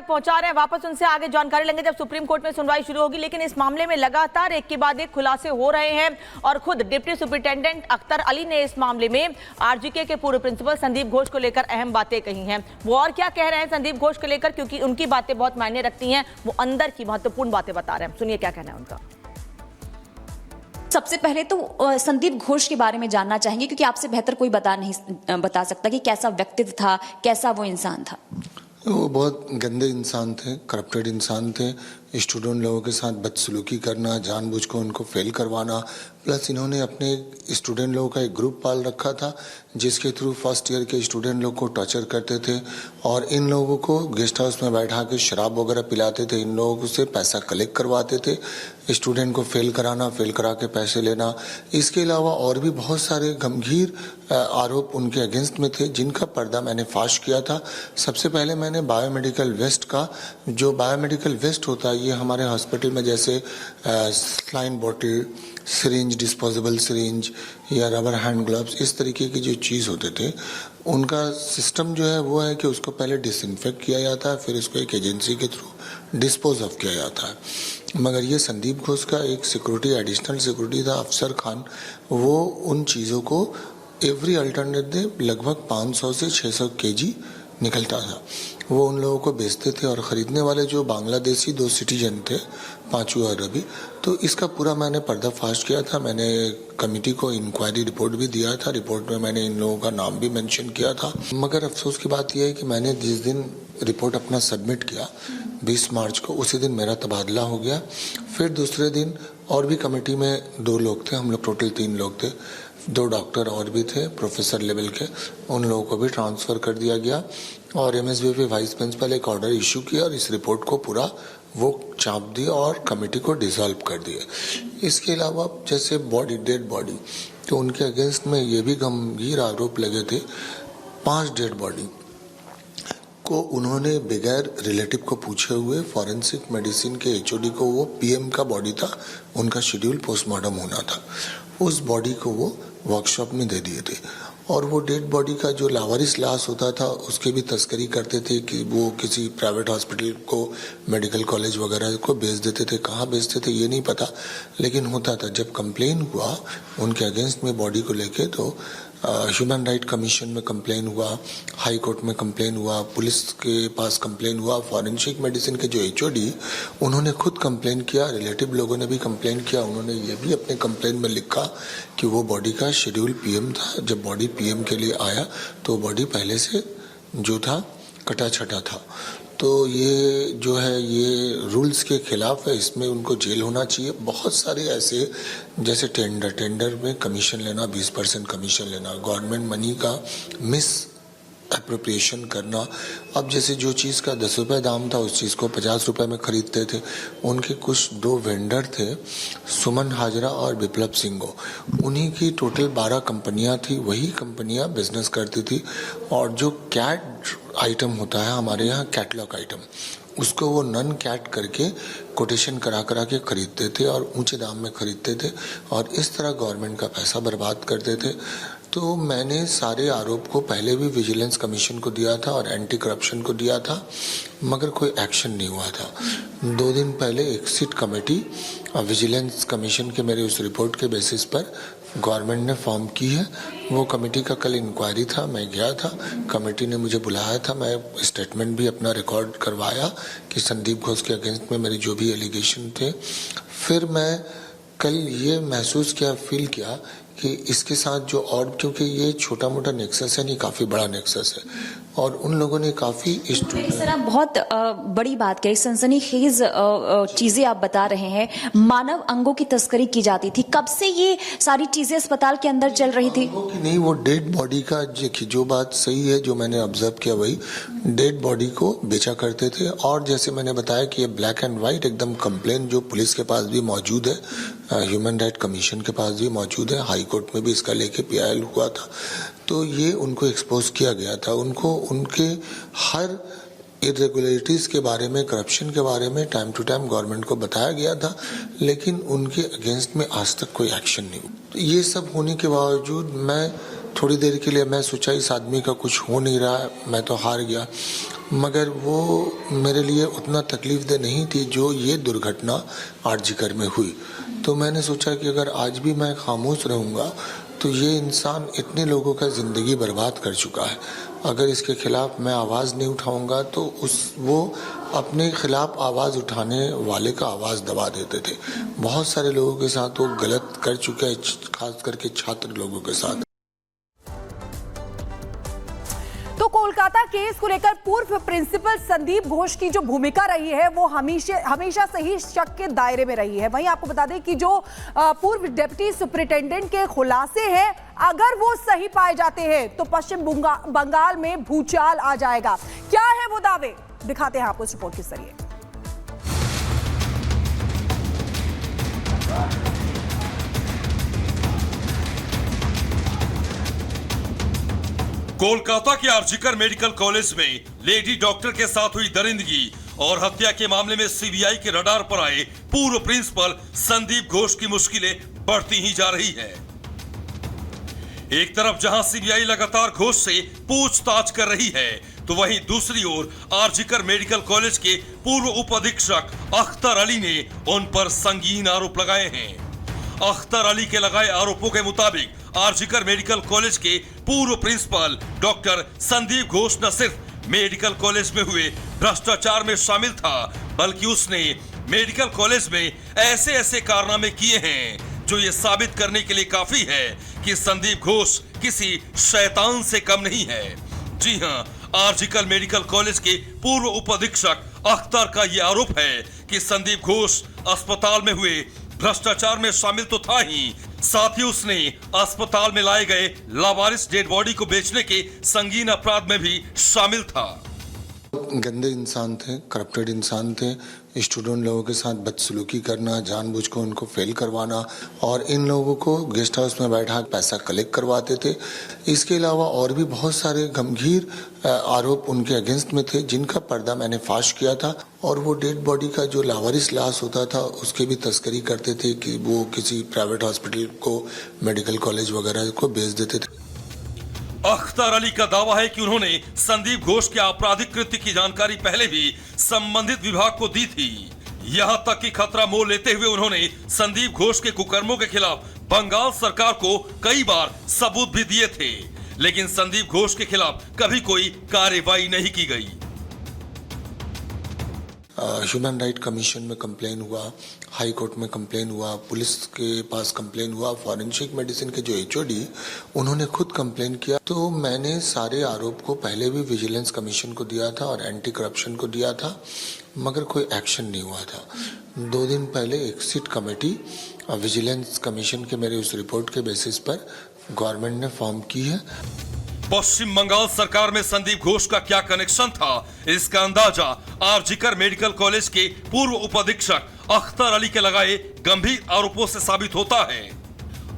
तक पहुंचा रहे हैं, वापस उनसे आगे जानकारी लेंगे जब सुप्रीम कोर्ट में सुनवाई शुरू होगी। लेकिन इस मामले में लगातार एक के बाद एक खुलासे हो रहे हैं और खुद डिप्टी सुपरिटेंडेंट अख्तर अली ने इस मामले में आरजीके के पूर्व प्रिंसिपल संदीप घोष को लेकर अहम बातें कही हैं। वो और क्या कह रहे हैं संदीप घोष को लेकर, क्योंकि उनकी बातें बहुत मायने रखती हैं। वो अंदर की महत्वपूर्ण बातें बता रहे हैं, सुनिए क्या कहना है उनका। सबसे पहले तो संदीप घोष के बारे में जानना चाहेंगे, क्योंकि आपसे बेहतर कोई बता सकता कि कैसा व्यक्तित्व था, कैसा वो इंसान था। वो बहुत गंदे इंसान थे, करप्टेड इंसान थे। स्टूडेंट लोगों के साथ बदसलूकी करना, जानबूझ को उनको फेल करवाना, प्लस इन्होंने अपने स्टूडेंट लोगों का एक ग्रुप पाल रखा था जिसके थ्रू फर्स्ट ईयर के स्टूडेंट लोग को टॉर्चर करते थे और इन लोगों को गेस्ट हाउस में बैठा के शराब वगैरह पिलाते थे। इन लोगों से पैसा कलेक्ट करवाते थे, स्टूडेंट को फेल कराना, फेल करा के पैसे लेना। इसके अलावा और भी बहुत सारे गंभीर आरोप उनके अगेंस्ट में थे जिनका पर्दा मैंने फाश किया था। सबसे पहले मैंने बायोमेडिकल वेस्ट का, जो बायोमेडिकल वेस्ट होता है ये हमारे हॉस्पिटल में जैसे saline bottle, syringe, disposable syringe या रबर हैंड ग्लव्स, इस तरीके की जो चीज़ होते थे, उनका सिस्टम जो है वो है कि उसको पहले डिसइंफेक्ट किया जाता है, फिर इसको एक एजेंसी के थ्रू डिस्पोज ऑफ किया जाता है। मगर ये संदीप घोष का एक सिक्योरिटी, एडिशनल सिक्योरिटी था अफसर खान, वो उन चीज़ों को एवरी अल्टरनेट डे लगभग 500 से 600 केजी निकलता था, वो उन लोगों को बेचते थे। और ख़रीदने वाले जो बांग्लादेशी 2 सिटीजन थे, पांचू और रवि, तो इसका पूरा मैंने पर्दाफाश किया था। मैंने कमेटी को इंक्वायरी रिपोर्ट भी दिया था, रिपोर्ट में मैंने इन लोगों का नाम भी मेंशन किया था। मगर अफसोस की बात यह है कि मैंने जिस दिन रिपोर्ट अपना सबमिट किया 20 मार्च को, उसी दिन मेरा तबादला हो गया। फिर दूसरे दिन और भी कमेटी में 2 लोग थे, हम लोग टोटल 3 लोग थे, 2 डॉक्टर और भी थे प्रोफेसर लेवल के, उन लोगों को भी ट्रांसफ़र कर दिया गया और एमएसबीपी वाइस प्रिंसिपल एक ऑर्डर इशू किया और इस रिपोर्ट को पूरा वो चाप दिया और कमेटी को डिसॉल्व कर दिया। इसके अलावा जैसे बॉडी, डेड बॉडी, तो उनके अगेंस्ट में ये भी गंभीर आरोप लगे थे। 5 डेड बॉडी को उन्होंने बगैर रिलेटिव को पूछे हुए फॉरेंसिक मेडिसिन के एचओडी को, वो पीएम का बॉडी था, उनका शेड्यूल पोस्टमार्टम होना था, उस बॉडी को वो वर्कशॉप में दे दिए थे। और वो डेड बॉडी का जो लावारिस लाश होता था उसके भी तस्करी करते थे कि वो किसी प्राइवेट हॉस्पिटल को, मेडिकल कॉलेज वगैरह को बेच देते थे। कहाँ बेचते थे ये नहीं पता, लेकिन होता था। जब कंप्लेन हुआ उनके अगेंस्ट में बॉडी को लेके, तो ह्यूमन राइट कमीशन में कंप्लेन हुआ, हाई कोर्ट में कंप्लेन हुआ, पुलिस के पास कंप्लेन हुआ, फॉरेंसिक मेडिसिन के जो एचओडी, उन्होंने खुद कंप्लेन किया, रिलेटिव लोगों ने भी कंप्लेन किया। उन्होंने ये भी अपने कंप्लेन में लिखा कि वो बॉडी का शेड्यूल पीएम था। जब बॉडी पीएम के लिए आया तो बॉडी पहले से जो था कटा छटा था। तो ये जो है ये रूल्स के खिलाफ है, इसमें उनको जेल होना चाहिए। बहुत सारे ऐसे, जैसे टेंडर में कमीशन लेना, 20% कमीशन लेना, गवर्नमेंट मनी का मिस एप्रोप्रिएशन करना। अब जैसे जो चीज़ का 10 रुपये दाम था उस चीज़ को 50 रुपये में खरीदते थे। उनके कुछ 2 वेंडर थे, सुमन हाजरा और विप्लव सिंगो, उन्हीं की टोटल 12 कंपनियां थी, वही कंपनियां बिजनेस करती थी। और जो कैट आइटम होता है हमारे यहाँ, कैटलॉग आइटम, उसको वो नन कैट करके कोटेशन करा के खरीदते थे और ऊंचे दाम में खरीदते थे और इस तरह गवर्नमेंट का पैसा बर्बाद करते थे। तो मैंने सारे आरोप को पहले भी विजिलेंस कमीशन को दिया था और एंटी करप्शन को दिया था, मगर कोई एक्शन नहीं हुआ था। 2 दिन पहले एक सिट कमेटी विजिलेंस कमीशन के मेरे उस रिपोर्ट के बेसिस पर गवर्नमेंट ने फॉर्म की है। वो कमेटी का कल इंक्वायरी था, मैं गया था, कमेटी ने मुझे बुलाया था, मैं स्टेटमेंट भी अपना रिकॉर्ड करवाया कि संदीप घोष के अगेंस्ट में मेरे जो भी एलिगेशन थे। फिर मैं कल ये महसूस किया, फील किया कि इसके साथ जो और, क्योंकि ये छोटा मोटा नेक्सस है नहीं, काफ़ी बड़ा नेक्सस है और उन लोगों ने काफ़ी सर, आप बहुत बड़ी बात कही, सनसनीखेज चीजें आप बता रहे हैं। मानव अंगों की तस्करी की जाती थी, कब से ये सारी चीजें अस्पताल के अंदर चल रही थी? नहीं, वो डेड बॉडी का जो बात सही है, जो मैंने ऑब्जर्व किया, वही डेड बॉडी को बेचा करते थे। और जैसे मैंने बताया कि ये ब्लैक एंड व्हाइट एकदम कंप्लेन जो पुलिस के पास भी मौजूद है, ह्यूमन राइट कमीशन के पास भी मौजूद है, हाई कोर्ट में भी इसका लेके पीआईएल हुआ था, तो ये उनको एक्सपोज किया गया था। उनको उनके हर इरेगुलरिटीज़ के बारे में, करप्शन के बारे में टाइम टू टाइम गवर्नमेंट को बताया गया था, लेकिन उनके अगेंस्ट में आज तक कोई एक्शन नहीं हुआ। ये सब होने के बावजूद मैं थोड़ी देर के लिए मैं सोचा इस आदमी का कुछ हो नहीं रहा है, मैं तो हार गया, मगर वो मेरे लिए उतना तकलीफदेह नहीं थी जो ये दुर्घटना आरजीकर में हुई। तो मैंने सोचा कि अगर आज भी मैं खामोश रहूँगा तो ये इंसान इतने लोगों का ज़िंदगी बर्बाद कर चुका है, अगर इसके खिलाफ मैं आवाज़ नहीं उठाऊंगा तो वो अपने खिलाफ आवाज़ उठाने वाले का आवाज़ दबा देते थे। बहुत सारे लोगों के साथ वो गलत कर चुके हैं, खास करके छात्र लोगों के साथ। तो कोलकाता केस को लेकर पूर्व प्रिंसिपल संदीप घोष की जो भूमिका रही है वो हमेशा से ही शक के दायरे में रही है। वहीं आपको बता दें कि जो पूर्व डिप्टी सुपरिटेंडेंट के खुलासे हैं, अगर वो सही पाए जाते हैं तो पश्चिम बंगाल में भूचाल आ जाएगा। क्या है वो दावे, दिखाते हैं आपको इस रिपोर्ट के जरिए। कोलकाता के आरजीकर मेडिकल कॉलेज में लेडी डॉक्टर के साथ हुई दरिंदगी और हत्या के मामले में सीबीआई के रडार पर आए पूर्व प्रिंसिपल संदीप घोष की मुश्किलें बढ़ती ही जा रही है। एक तरफ जहां सीबीआई लगातार घोष से पूछताछ कर रही है, तो वहीं दूसरी ओर आरजीकर मेडिकल कॉलेज के पूर्व उप अधीक्षक अख्तर अली ने उन पर संगीन आरोप लगाए हैं। अख्तर अली के लगाए आरोपों के मुताबिक आरजीकर मेडिकल कॉलेज के पूर्व प्रिंसिपल डॉक्टर संदीप घोष न सिर्फ मेडिकल कॉलेज में हुए भ्रष्टाचार में शामिल था, बल्कि उसने मेडिकल कॉलेज में ऐसे कारनामे किए हैं जो ये साबित करने के लिए काफी है कि संदीप घोष किसी शैतान से कम नहीं है। जी हां, आरजीकर मेडिकल कॉलेज के पूर्व उप अधीक्षक अख्तर का ये आरोप है कि संदीप घोष अस्पताल में हुए भ्रष्टाचार में शामिल तो था ही, साथ ही उसने अस्पताल में लाए गए लावारिस डेड बॉडी को बेचने के संगीन अपराध में भी शामिल था। गंदे इंसान थे, करप्टेड इंसान थे। स्टूडेंट लोगों के साथ बदसलूकी करना, जानबूझ को उनको फेल करवाना और इन लोगों को गेस्ट हाउस में बैठा पैसा कलेक्ट करवाते थे। इसके अलावा और भी बहुत सारे गंभीर आरोप उनके अगेंस्ट में थे, जिनका पर्दा मैंने फाश किया था। और वो डेड बॉडी का जो लावारिस लाश होता था उसके भी तस्करी करते थे कि वो किसी प्राइवेट हॉस्पिटल को, मेडिकल कॉलेज वगैरह को बेच देते थे। अख्तर अली का दावा है कि उन्होंने संदीप घोष के आपराधिक कृत्य की जानकारी पहले भी संबंधित विभाग को दी थी। यहां तक कि खतरा मोल लेते हुए उन्होंने संदीप घोष के कुकर्मों के खिलाफ बंगाल सरकार को कई बार सबूत भी दिए थे, लेकिन संदीप घोष के खिलाफ कभी कोई कार्रवाई नहीं की गई। ह्यूमन राइट कमीशन में कंप्लेन हुआ, हाई कोर्ट में कंप्लेन हुआ, पुलिस के पास कंप्लेन हुआ, फॉरेंसिक मेडिसिन के जो एचओडी उन्होंने खुद कंप्लेन किया। तो मैंने सारे आरोप को पहले भी विजिलेंस कमीशन को दिया था और एंटी करप्शन को दिया था, मगर कोई एक्शन नहीं हुआ था। 2 दिन पहले एक सिट कमेटी विजिलेंस कमीशन के मेरे उस रिपोर्ट के बेसिस पर गवर्नमेंट ने फॉर्म की है। पश्चिम बंगाल सरकार में संदीप घोष का क्या कनेक्शन था, इसका अंदाजा आरजीकर मेडिकल कॉलेज के पूर्व उप अधीक्षक अख्तर अली के लगाए गंभीर आरोपों से साबित होता है।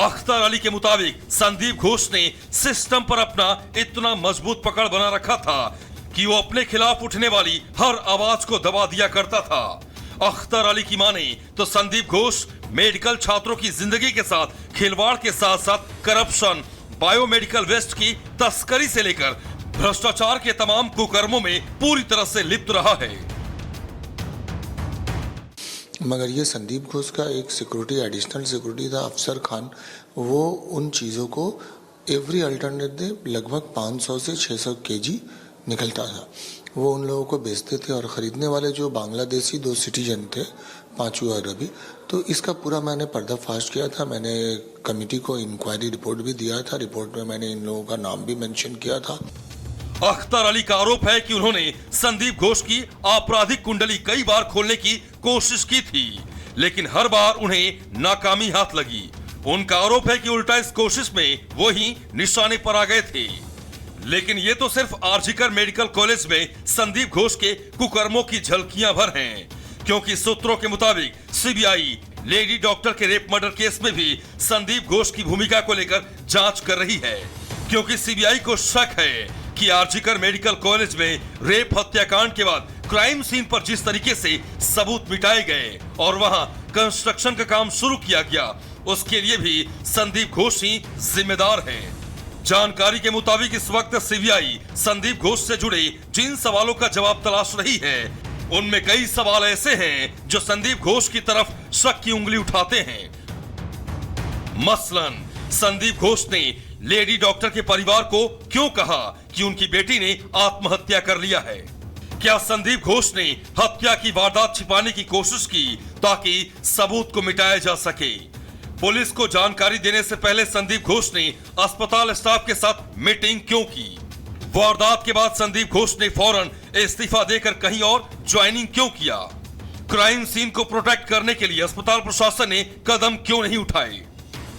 अख्तर अली के मुताबिक संदीप घोष ने सिस्टम पर अपना इतना मजबूत पकड़ बना रखा था कि वो अपने खिलाफ उठने वाली हर आवाज को दबा दिया करता था। अख्तर अली की माने तो संदीप घोष मेडिकल छात्रों की जिंदगी के साथ खिलवाड़ के साथ साथ करप्शन, बायोमेडिकल वेस्ट की तस्करी से लेकर भ्रष्टाचार के तमाम कुकर्मों में पूरी तरह से लिप्त रहा है। मगर ये संदीप घोष का एक सिक्योरिटी, एडिशनल सिक्योरिटी था अफसर खान, वो उन चीज़ों को एवरी अल्टरनेट डे लगभग 500 से 600 केजी निकलता था। वो उन लोगों को बेचते थे और ख़रीदने वाले जो बांग्लादेशी 2 सिटीजन थे, पांचू और रवि। तो इसका पूरा मैंने पर्दाफाश किया था। मैंने कमेटी को इंक्वायरी रिपोर्ट भी दिया था। रिपोर्ट में मैंने इन लोगों का नाम भी मेंशन किया था। अख्तर अली का आरोप है कि उन्होंने संदीप घोष की आपराधिक कुंडली कई बार खोलने की कोशिश की थी, लेकिन हर बार उन्हें नाकामी हाथ लगी। उनका आरोप है कि उल्टा इस कोशिश में वो ही निशाने पर आ गए थे। लेकिन ये तो सिर्फ आरजीकर मेडिकल कॉलेज में संदीप घोष के कुकर्मों की झलकियां भर हैं, क्योंकि सूत्रों के मुताबिक सीबीआई लेडी डॉक्टर के रेप मर्डर केस में भी संदीप घोष की भूमिका को लेकर जांच कर रही है, क्योंकि सीबीआई को शक है कि आरजीकर मेडिकल कॉलेज में रेप हत्याकांड के बाद क्राइम सीन पर जिस तरीके से सबूत मिटाए गए और वहां कंस्ट्रक्शन का काम शुरू किया गया, उसके लिए भी संदीप घोष ही जिम्मेदार हैं। जानकारी के मुताबिक इस वक्त सीबीआई संदीप घोष से जुड़े जिन सवालों का जवाब तलाश रही है, उनमें कई सवाल ऐसे हैं जो संदीप घोष की तरफ शक की उंगली उठाते हैं। मसलन संदीप घोष ने लेडी डॉक्टर के परिवार को क्यों कहा कि उनकी बेटी ने आत्महत्या कर लिया है? क्या संदीप घोष ने हत्या की वारदात छिपाने की कोशिश की ताकि सबूत को मिटाया जा सके? पुलिस को जानकारी देने से पहले संदीप घोष ने अस्पताल स्टाफ के साथ मीटिंग क्यों की? वारदात के बाद संदीप घोष ने फौरन इस्तीफा देकर कहीं और ज्वाइनिंग क्यों किया? क्राइम सीन को प्रोटेक्ट करने के लिए अस्पताल प्रशासन ने कदम क्यों नहीं उठाए?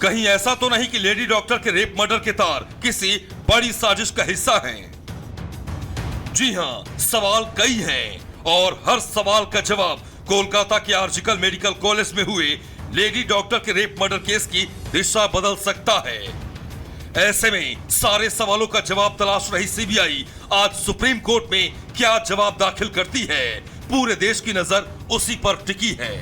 कहीं ऐसा तो नहीं कि लेडी डॉक्टर के रेप मर्डर के तार किसी बड़ी साजिश का हिस्सा हैं? जी हां, सवाल कई हैं और हर सवाल का जवाब कोलकाता के आरजीकर मेडिकल कॉलेज में हुए लेडी डॉक्टर के रेप मर्डर केस की दिशा बदल सकता है। ऐसे में सारे सवालों का जवाब तलाश रही सीबीआई आज सुप्रीम कोर्ट में क्या जवाब दाखिल करती है, पूरे देश की नजर उसी पर टिकी है।